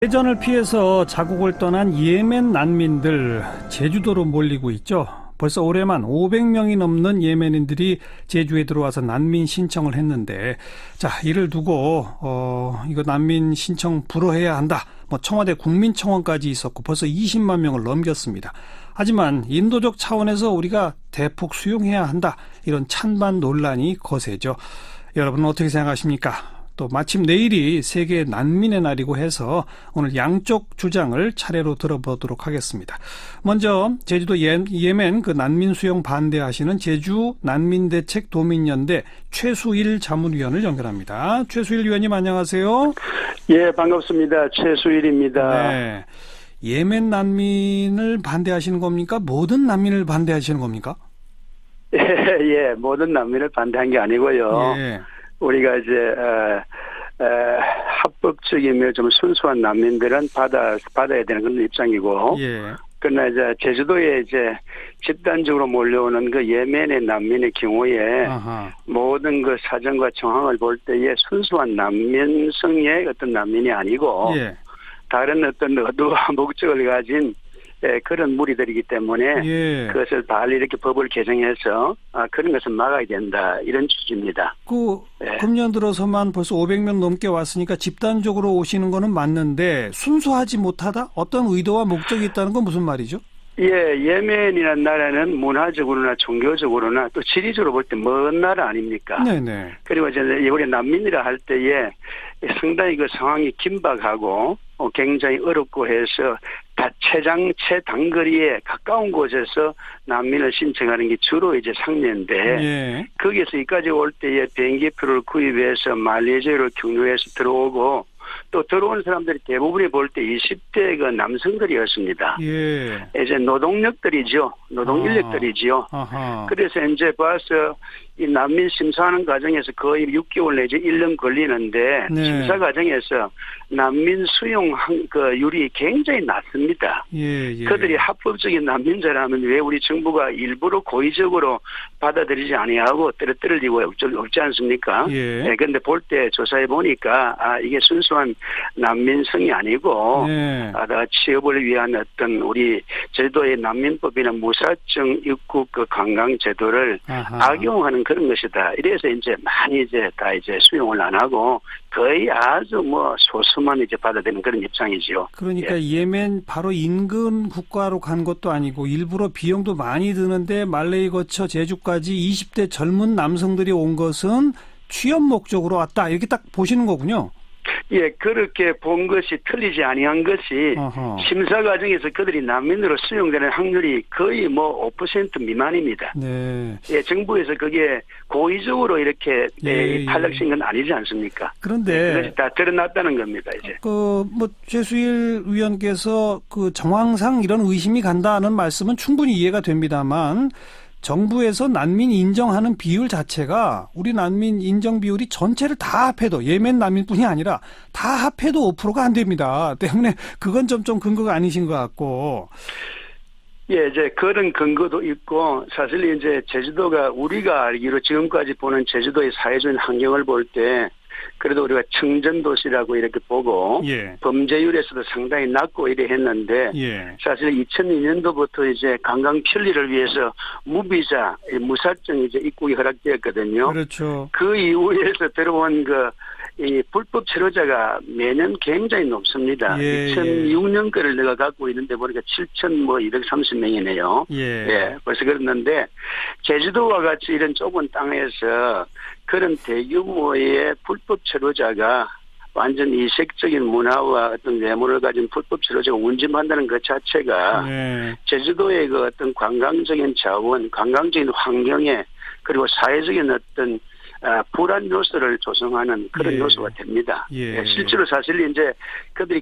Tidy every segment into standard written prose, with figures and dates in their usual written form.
대전을 피해서 자국을 떠난 예멘 난민들 제주도로 몰리고 있죠. 벌써 올해만 500명이 넘는 예멘인들이 제주에 들어와서 난민 신청을 했는데, 자, 이를 두고 이거 난민 신청 불허해야 한다. 청와대 국민청원까지 있었고 벌써 20만 명을 넘겼습니다. 하지만 인도적 차원에서 우리가 대폭 수용해야 한다. 이런 찬반 논란이 거세죠. 여러분은 어떻게 생각하십니까? 또 마침 내일이 세계 난민의 날이고 해서 오늘 양쪽 주장을 차례로 들어보도록 하겠습니다. 먼저 제주도 예멘 그 난민 수용 반대하시는 제주 난민대책 도민연대 최수일 자문위원을 연결합니다. 최수일 위원님 안녕하세요. 예, 반갑습니다. 최수일입니다. 네. 예멘 난민을 반대하시는 겁니까? 모든 난민을 반대하시는 겁니까? 예, 모든 난민을 반대한 게 아니고요. 예. 우리가 이제 합법적이며 좀 순수한 난민들은 받아야 되는 그런 입장이고, 예. 그러나 이제 제주도에 이제 집단적으로 몰려오는 그 예멘의 난민의 경우에 아하. 모든 그 사정과 정황을 볼 때에 순수한 난민성의 어떤 난민이 아니고, 예. 다른 어떤 의도와 목적을 가진 그런 무리들이기 때문에 예. 그것을 달리 이렇게 법을 개정해서 그런 것을 막아야 된다, 이런 취지입니다. 금년 들어서만 벌써 500명 넘게 왔으니까 집단적으로 오시는 거는 맞는데 순수하지 못하다? 어떤 의도와 목적이 있다는 건 무슨 말이죠? 예, 예멘이라는 나라는 문화적으로나 종교적으로나 또 지리적으로 볼 때 먼 나라 아닙니까? 네네. 그리고 이제 우리 난민이라 할 때에 상당히 그 상황이 긴박하고 굉장히 어렵고 해서 최단거리에 가까운 곳에서 난민을 신청하는 게 주로 이제 상례인데, 예. 거기에서 여기까지 올 때에 비행기표를 구입해서 말레이시아로 경유해서 들어오고, 또 들어온 사람들이 대부분이 볼 때 20대 그 남성들이었습니다. 예. 이제 노동력들이죠. 노동인력들이지요. 아하. 그래서 이제 봐서 이 난민 심사하는 과정에서 거의 6개월 내지 1년 걸리는데, 네. 심사 과정에서 난민 수용 율이 굉장히 낮습니다. 예, 예. 그들이 합법적인 난민자라면 왜 우리 정부가 일부러 고의적으로 받아들이지 아니하고 떨어뜨리고 없지 않습니까? 예. 네, 그런데 볼 때 조사해 보니까 이게 순수한 난민성이 아니고, 네. 취업을 위한 어떤 우리 제주도의 난민법이나 무사증 입국 그 관광 제도를 아하. 악용하는 그런 것이다. 이래서 이제 많이 이제 다 이제 수용을 안 하고 거의 아주 소수만 이제 받아들이는 그런 입장이지요. 그러니까 예. 예멘 바로 인근 국가로 간 것도 아니고 일부러 비용도 많이 드는데 말레이 거쳐 제주까지 20대 젊은 남성들이 온 것은 취업 목적으로 왔다, 이렇게 딱 보시는 거군요. 예, 그렇게 본 것이 틀리지 아니한 것이, 어허. 심사 과정에서 그들이 난민으로 수용되는 확률이 거의 5% 미만입니다. 네. 예, 정부에서 그게 고의적으로 이렇게 예, 탈락신 건 아니지 않습니까? 그런데 그것이 다 드러났다는 겁니다, 이제. 최수일 위원께서 정황상 이런 의심이 간다는 말씀은 충분히 이해가 됩니다만, 정부에서 난민 인정하는 비율 자체가 우리 난민 인정 비율이 전체를 다 합해도, 예멘 난민뿐이 아니라 다 합해도 5%가 안 됩니다. 때문에 그건 좀 근거가 아니신 것 같고. 예, 이제 그런 근거도 있고, 사실 이제 제주도가 우리가 알기로 지금까지 보는 제주도의 사회적인 환경을 볼 때 그래도 우리가 청정도시라고 이렇게 보고, 예. 범죄율에서도 상당히 낮고 이래 했는데, 예. 사실 사실 2002년도부터 이제 관광 편리를 위해서 무비자, 무사증 이제 입국이 허락되었거든요. 그렇죠. 그 이후에서 들어온 이 불법 체류자가 매년 굉장히 높습니다. 예, 2006년 거를 내가 갖고 있는데 보니까 7,230명이네요. 예. 예, 벌써 그랬는데, 제주도와 같이 이런 좁은 땅에서 그런 대규모의 불법 체류자가 완전 이색적인 문화와 어떤 외모를 가진 불법 체류자가 운집한다는 것 자체가 네. 제주도의 그 어떤 관광적인 자원, 관광적인 환경에, 그리고 사회적인 어떤 불안 요소를 조성하는 그런 예. 요소가 됩니다. 예. 실제로 사실 이제 그들이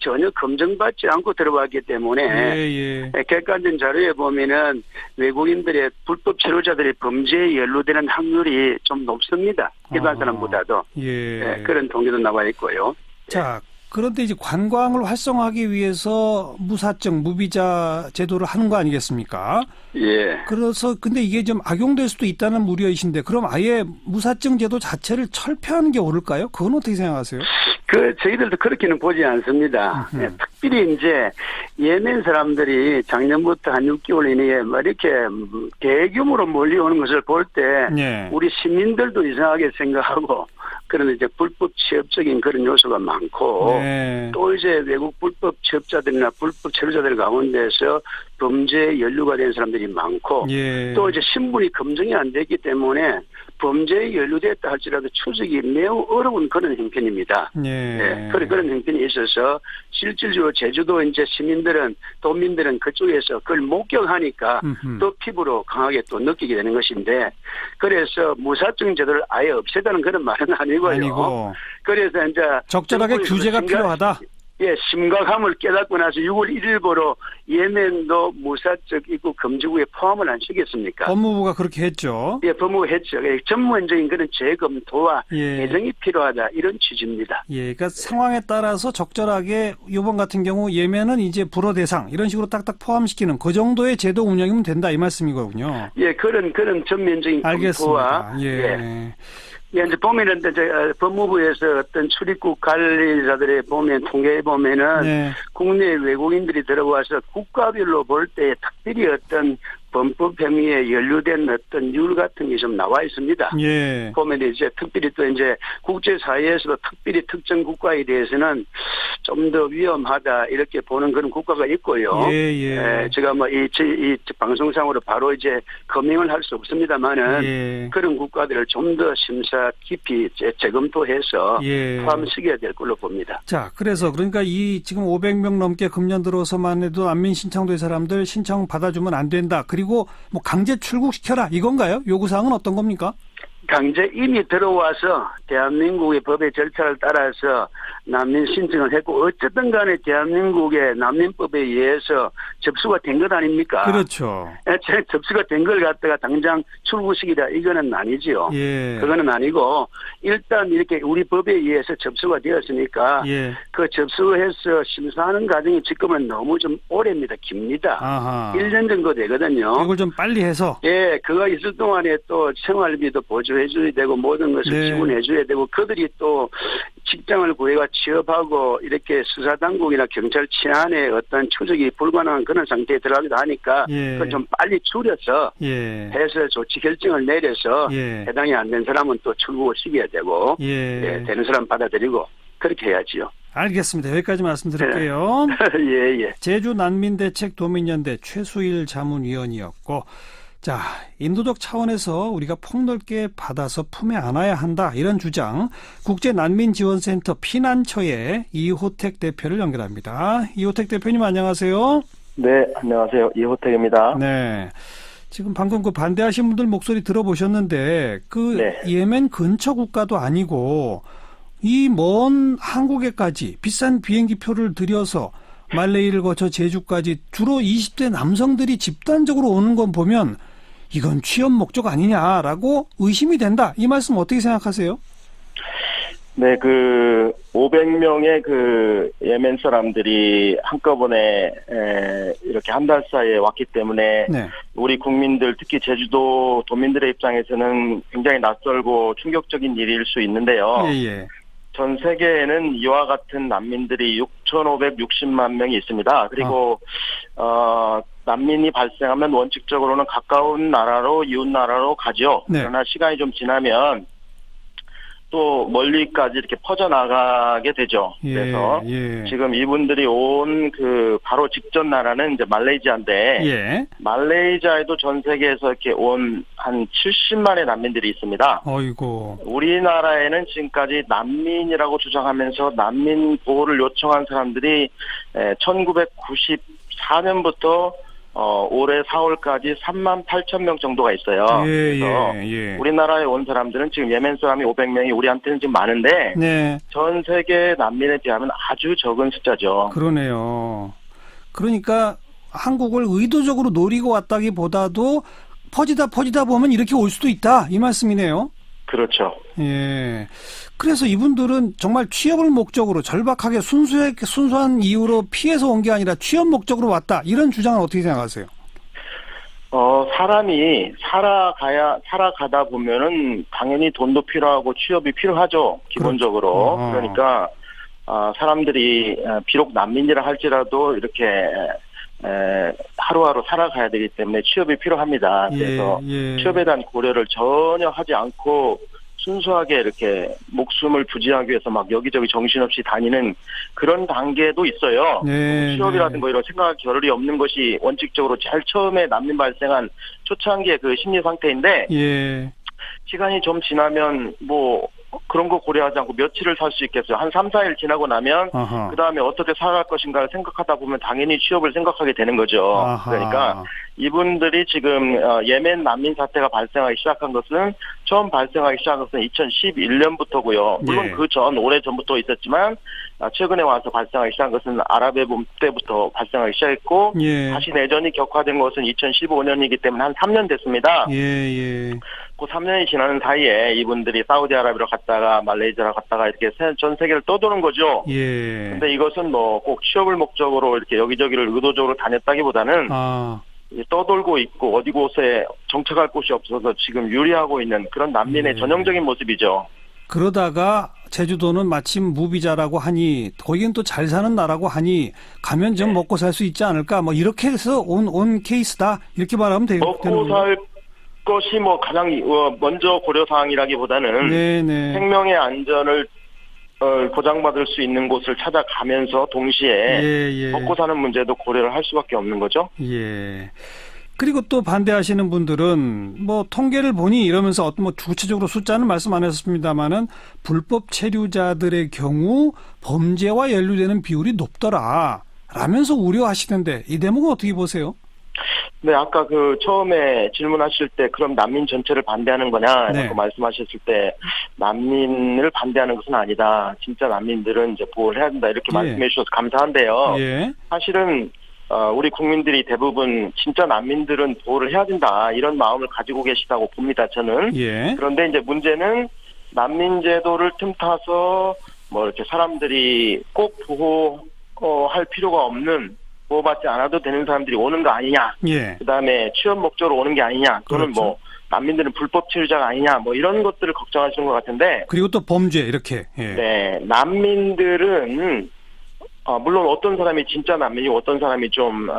전혀 검증받지 않고 들어왔기 때문에, 예. 객관적인 자료에 보면은 외국인들의 불법 체류자들의 범죄에 연루되는 확률이 좀 높습니다. 일반 사람보다도. 예. 그런 통계도 나와 있고요. 자, 그런데 이제 관광을 활성화하기 위해서 무사증, 무비자 제도를 하는 거 아니겠습니까? 예. 그래서 근데 이게 좀 악용될 수도 있다는 우려이신데 그럼 아예 무사증 제도 자체를 철폐하는 게 옳을까요? 그건 어떻게 생각하세요? 저희들도 그렇게는 보지 않습니다. 예, 특별히 이제 예멘 사람들이 작년부터 한 6개월 이내에 뭐 이렇게 대규모로 몰려오는 것을 볼 때 예. 우리 시민들도 이상하게 생각하고 그런 이제 불법 취업적인 그런 요소가 많고 네. 또 이제 외국 불법 취업자들이나 불법 체류자들 가운데서 범죄에 연루가 된 사람들이 많고 예. 또 이제 신분이 검증이 안 됐기 때문에 범죄에 연루됐다 할지라도 추적이 매우 어려운 그런 형편입니다. 예. 네, 그런 형편이 있어서 실질적으로 제주도 이제 시민들은 도민들은 그쪽에서 그걸 목격하니까 또 피부로 강하게 또 느끼게 되는 것인데 그래서 무사증 제도를 아예 없애다는 그런 말은 아니고요. 그래서 이제 적절하게 규제가 필요하다. 예, 심각함을 깨닫고 나서 6월 1일부로 예멘도 무사적 입국 금지구에 포함을 안 시켰습니까? 법무부가 그렇게 했죠. 예, 법무부 했죠. 예, 전문적인 그런 재검토와 예. 개정이 필요하다 이런 취지입니다. 예, 그러니까 상황에 따라서 적절하게 이번 같은 경우 예멘은 이제 불허 대상 이런 식으로 딱딱 포함시키는 그 정도의 제도 운영이면 된다 이 말씀이거든요. 예, 그런 전면적인 검토와 알겠습니다. 예. 예, 이제 보면은 이제 법무부에서 어떤 출입국 관리자들의 보면 통계에 보면은 네. 국내 외국인들이 들어와서 국가별로 볼 때 특별히 어떤 범법 행위에 연루된 어떤 율 같은 게 좀 나와 있습니다. 예. 보면 이제 특별히 또 이제 국제사회에서도 특별히 특정 국가에 대해서는 좀 더 위험하다 이렇게 보는 그런 국가가 있고요. 예. 제가 뭐 이 방송상으로 바로 이제 검증을 할 수 없습니다만은 예. 그런 국가들을 좀 더 심사 깊이 재검토해서 예. 포함시켜야 될 걸로 봅니다. 자, 그래서 그러니까 이 지금 500명 넘게 금년 들어서만 해도 난민 신청된 사람들 신청 받아주면 안 된다. 그리고 뭐 강제 출국시켜라 이건가요? 요구사항은 어떤 겁니까? 강제 이미 들어와서 대한민국의 법의 절차를 따라서 난민 신청을 했고 어쨌든 간에 대한민국의 난민법에 의해서 접수가 된 것 아닙니까? 그렇죠. 접수가 된 걸 갖다가 당장 출국시키라 이거는 아니지요. 예. 그거는 아니고 일단 이렇게 우리 법에 의해서 접수가 되었으니까 예. 그 접수해서 심사하는 과정이 지금은 너무 좀 오래입니다. 깁니다. 아하. 1년 정도 되거든요. 이걸 좀 빨리 해서. 예, 그거 있을 동안에 또 생활비도 보조해줘야 되고 모든 것을 네. 지원해줘야 되고 그들이 또 직장을 구해가 취업하고 이렇게 수사당국이나 경찰 치안에 어떤 추적이 불가능한 그런 상태에 들어가기도 하니까 예. 그걸 좀 빨리 줄여서 예. 해서 조치 결정을 내려서 예. 해당이 안 된 사람은 또 출국을 시켜야 되고 예. 되는 사람 받아들이고 그렇게 해야지요. 알겠습니다. 여기까지 말씀드릴게요. 예. 제주 난민대책 도민연대 최수일 자문위원이었고 자, 인도적 차원에서 우리가 폭넓게 받아서 품에 안아야 한다. 이런 주장. 국제난민지원센터 피난처의 이호택 대표를 연결합니다. 이호택 대표님 안녕하세요. 네, 안녕하세요. 이호택입니다. 네. 지금 방금 그 반대하신 분들 목소리 들어보셨는데 네. 예멘 근처 국가도 아니고 이 먼 한국에까지 비싼 비행기 표를 들여서 말레이를 거쳐 제주까지 주로 20대 남성들이 집단적으로 오는 건 보면 이건 취업 목적 아니냐라고 의심이 된다. 이 말씀 어떻게 생각하세요? 네, 500명의 예멘 사람들이 한꺼번에 이렇게 한 달 사이에 왔기 때문에 네. 우리 국민들 특히 제주도 도민들의 입장에서는 굉장히 낯설고 충격적인 일일 수 있는데요. 예. 전 세계에는 이와 같은 난민들이 6,560만 명이 있습니다. 그리고 난민이 발생하면 원칙적으로는 가까운 나라로 이웃 나라로 가죠. 네. 그러나 시간이 좀 지나면 또 멀리까지 이렇게 퍼져나가게 되죠. 그래서 지금 이분들이 온 바로 직전 나라는 이제 말레이시아인데 말레이시아에도 전 세계에서 이렇게 온 한 70만의 난민들이 있습니다. 어이고. 우리나라에는 지금까지 난민이라고 주장하면서 난민 보호를 요청한 사람들이 1994년부터 올해 4월까지 3만 8천 명 정도가 있어요. 그래서 우리나라에 온 사람들은 지금 예멘 사람이 500명이 우리한테는 지금 많은데 전 세계 난민에 비하면 아주 적은 숫자죠. 그러네요. 그러니까 한국을 의도적으로 노리고 왔다기보다도 퍼지다 보면 이렇게 올 수도 있다. 이 말씀이네요. 그렇죠. 예. 그래서 이분들은 정말 취업을 목적으로 절박하게 순수한 이유로 피해서 온 게 아니라 취업 목적으로 왔다. 이런 주장은 어떻게 생각하세요? 사람이 살아가다 보면은 당연히 돈도 필요하고 취업이 필요하죠. 기본적으로. 그렇죠. 그러니까, 사람들이 비록 난민이라 할지라도 이렇게 하루하루 살아가야 되기 때문에 취업이 필요합니다. 그래서 취업에 대한 고려를 전혀 하지 않고 순수하게 이렇게 목숨을 부지하기 위해서 막 여기저기 정신없이 다니는 그런 단계도 있어요. 취업이라든가 이런 생각할 겨를이 없는 것이 원칙적으로 제일 처음에 난민 발생한 초창기의 그 심리 상태인데 시간이 좀 지나면 뭐 그런 거 고려하지 않고 며칠을 살 수 있겠어요. 한 3, 4일 지나고 나면 그 다음에 어떻게 살아갈 것인가를 생각하다 보면 당연히 취업을 생각하게 되는 거죠. 그러니까 이분들이 지금 예멘 난민 사태가 발생하기 시작한 것은 처음 발생하기 시작한 것은 2011년부터고요. 물론 그 전 오래전부터 있었지만 최근에 와서 발생하기 시작한 것은 아랍의 봄 때부터 발생하기 시작했고 다시 내전이 격화된 것은 2015년이기 때문에 한 3년 됐습니다. 그 3년이 지나는 사이에 이분들이 사우디아라비아로 갔다가 말레이시아로 갔다가 이렇게 전 세계를 떠도는 거죠. 근데 이것은 뭐 꼭 취업을 목적으로 이렇게 여기저기를 의도적으로 다녔다기보다는 떠돌고 있고 어디 곳에 정착할 곳이 없어서 지금 유리하고 있는 그런 난민의 전형적인 모습이죠. 그러다가 제주도는 마침 무비자라고 하니 거기는 또 잘 사는 나라고 하니 가면 좀 먹고 살 수 있지 않을까 뭐 이렇게 해서 온 케이스다 이렇게 말하면 되는 거예요. 먹고 살 것이 뭐 가장 먼저 고려 사항이라기보다는 생명의 안전을 보장받을 수 있는 곳을 찾아가면서 동시에 먹고 사는 문제도 고려를 할 수밖에 없는 거죠. 그리고 또 반대하시는 분들은 뭐 통계를 보니 이러면서 어떤 뭐 구체적으로 숫자는 말씀 안 하셨습니다만은 불법 체류자들의 경우 범죄와 연루되는 비율이 높더라 라면서 우려하시던데 이 대목은 어떻게 보세요? 네, 아까 그 처음에 질문하실 때 그럼 난민 전체를 반대하는 거냐라고 말씀하셨을 때 난민을 반대하는 것은 아니다. 진짜 난민들은 이제 보호를 해야 된다 이렇게 말씀해 주셔서 감사한데요. 사실은 우리 국민들이 대부분 진짜 난민들은 보호를 해야 된다 이런 마음을 가지고 계시다고 봅니다. 저는. 그런데 이제 문제는 난민 제도를 틈타서 뭐 이렇게 사람들이 꼭 보호할 필요가 없는 보호받지 않아도 되는 사람들이 오는 거 아니냐. 그다음에 취업 목적으로 오는 게 아니냐. 또는 뭐 난민들은 불법 체류자가 아니냐. 뭐 이런 것들을 걱정하시는 것 같은데. 그리고 또 범죄 이렇게. 네, 난민들은 물론 어떤 사람이 진짜 난민이고 어떤 사람이 좀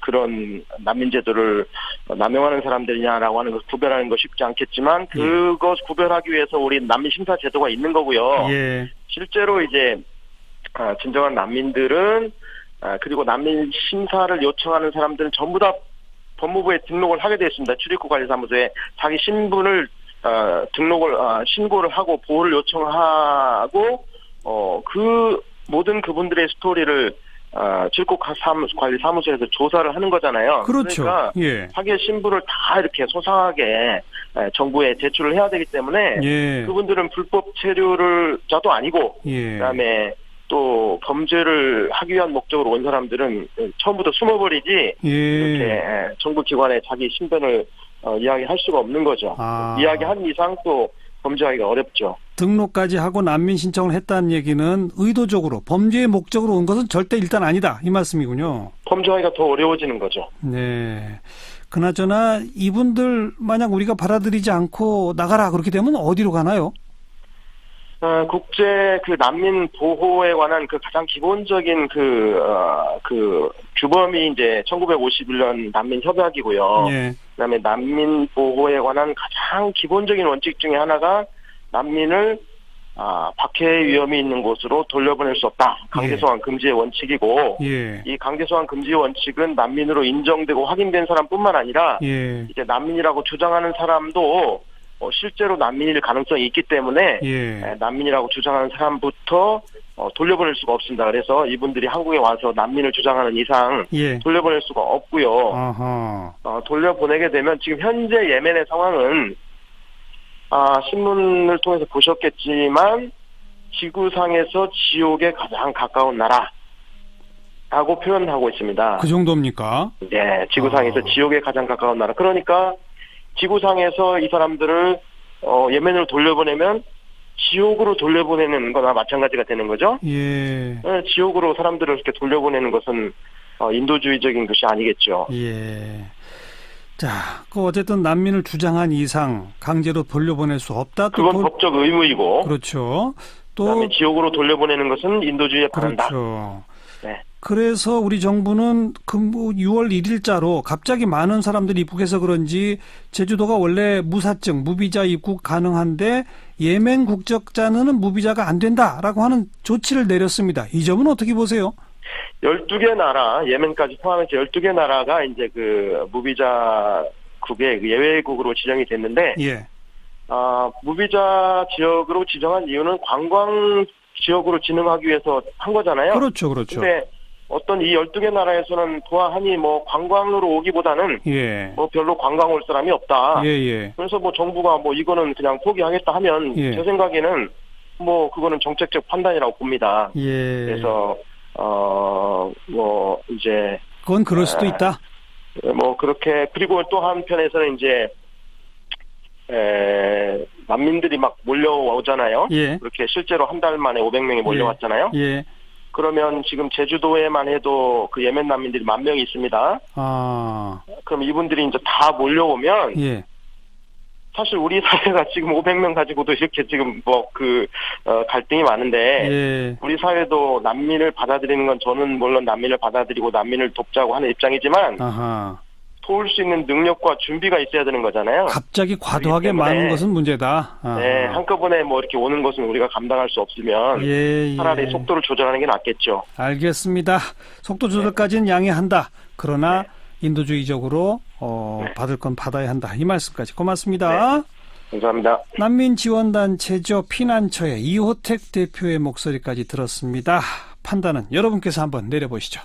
그런 난민 제도를 남용하는 사람들이냐라고 하는 것을 구별하는 거 쉽지 않겠지만 그것 구별하기 위해서 우리 난민 심사 제도가 있는 거고요. 실제로 이제 진정한 난민들은 그리고 난민 심사를 요청하는 사람들은 전부 다 법무부에 등록을 하게 되어 있습니다. 출입국 관리사무소에 자기 신분을 신고를 하고 보호를 요청하고 그 모든 그분들의 스토리를 출입국 관리사무소에서 조사를 하는 거잖아요. 그렇죠. 그러니까 자기의 신분을 다 이렇게 소상하게 정부에 제출을 해야 되기 때문에 그분들은 불법 체류자도 아니고 그다음에 또 범죄를 하기 위한 목적으로 온 사람들은 처음부터 숨어버리지 이렇게 정부 기관에 자기 신변을 이야기할 수가 없는 거죠. 이야기한 이상 또 범죄하기가 어렵죠. 등록까지 하고 난민 신청을 했다는 얘기는 의도적으로 범죄의 목적으로 온 것은 절대 일단 아니다 이 말씀이군요. 범죄하기가 더 어려워지는 거죠. 그나저나 이분들 만약 우리가 받아들이지 않고 나가라 그렇게 되면 어디로 가나요? 국제 그 난민 보호에 관한 그 가장 기본적인 그 규범이 이제 1951년 난민 협약이고요. 그다음에 난민 보호에 관한 가장 기본적인 원칙 중에 하나가 난민을 박해의 위험이 있는 곳으로 돌려보낼 수 없다. 강제 소환 금지의 원칙이고 이 강제 소환 금지 원칙은 난민으로 인정되고 확인된 사람뿐만 아니라 이제 난민이라고 주장하는 사람도 실제로 난민일 가능성이 있기 때문에 난민이라고 주장하는 사람부터 돌려보낼 수가 없습니다. 그래서 이분들이 한국에 와서 난민을 주장하는 이상 돌려보낼 수가 없고요. 돌려보내게 되면 지금 현재 예멘의 상황은 신문을 통해서 보셨겠지만 지구상에서 지옥에 가장 가까운 나라라고 표현하고 있습니다. 그 정도입니까? 네, 지구상에서 지옥에 가장 가까운 나라. 그러니까 지구상에서 이 사람들을 예멘으로 돌려보내면 지옥으로 돌려보내는 거나 마찬가지가 되는 거죠. 예. 지옥으로 사람들을 이렇게 돌려보내는 것은 인도주의적인 것이 아니겠죠. 예. 자, 어쨌든 난민을 주장한 이상 강제로 돌려보낼 수 없다. 그건 법적 의무이고. 그렇죠. 그다음에 지옥으로 돌려보내는 것은 인도주의에 반한다. 그렇죠. 네. 그래서 우리 정부는 6월 1일자로 갑자기 많은 사람들이 입국해서 그런지 제주도가 원래 무사증, 무비자 입국 가능한데 예멘 국적자는 무비자가 안 된다라고 하는 조치를 내렸습니다. 이 점은 어떻게 보세요? 12개 나라, 예멘까지 포함해서 12개 나라가 이제 그 무비자국의 예외국으로 지정이 됐는데, 예. 무비자 지역으로 지정한 이유는 관광 지역으로 지정하기 위해서 한 거잖아요. 그렇죠, 그렇죠. 근데 어떤 이 12개 나라에서는 보아하니 뭐 관광으로 오기보다는 예. 뭐 별로 관광 올 사람이 없다. 예, 예. 그래서 뭐 정부가 뭐 이거는 그냥 포기하겠다 하면 예. 제 생각에는 뭐 그거는 정책적 판단이라고 봅니다. 예. 그래서 뭐 이제 그건 그럴 수도 있다. 뭐 그렇게 그리고 또 한편에서는 이제 난민들이 막 몰려오잖아요. 예. 그렇게 실제로 한 달 만에 500명이 몰려왔잖아요. 예. 그러면 지금 제주도에만 해도 그 예멘 난민들이 10,000명이 있습니다. 그럼 이분들이 이제 다 몰려오면 예. 사실 우리 사회가 지금 500명 가지고도 이렇게 지금 갈등이 많은데 예. 우리 사회도 난민을 받아들이는 건 저는 물론 난민을 받아들이고 난민을 돕자고 하는 입장이지만 아하. 도울 수 있는 능력과 준비가 있어야 되는 거잖아요. 갑자기 과도하게 많은 것은 문제다. 아하. 네, 한꺼번에 뭐 이렇게 오는 것은 우리가 감당할 수 없으면 예. 차라리 속도를 조절하는 게 낫겠죠. 알겠습니다. 속도 조절까지는 양해한다. 그러나 인도주의적으로 받을 건 받아야 한다. 이 말씀까지 고맙습니다. 네. 감사합니다. 난민지원단체죠. 피난처의 이호택 대표의 목소리까지 들었습니다. 판단은 여러분께서 한번 내려보시죠.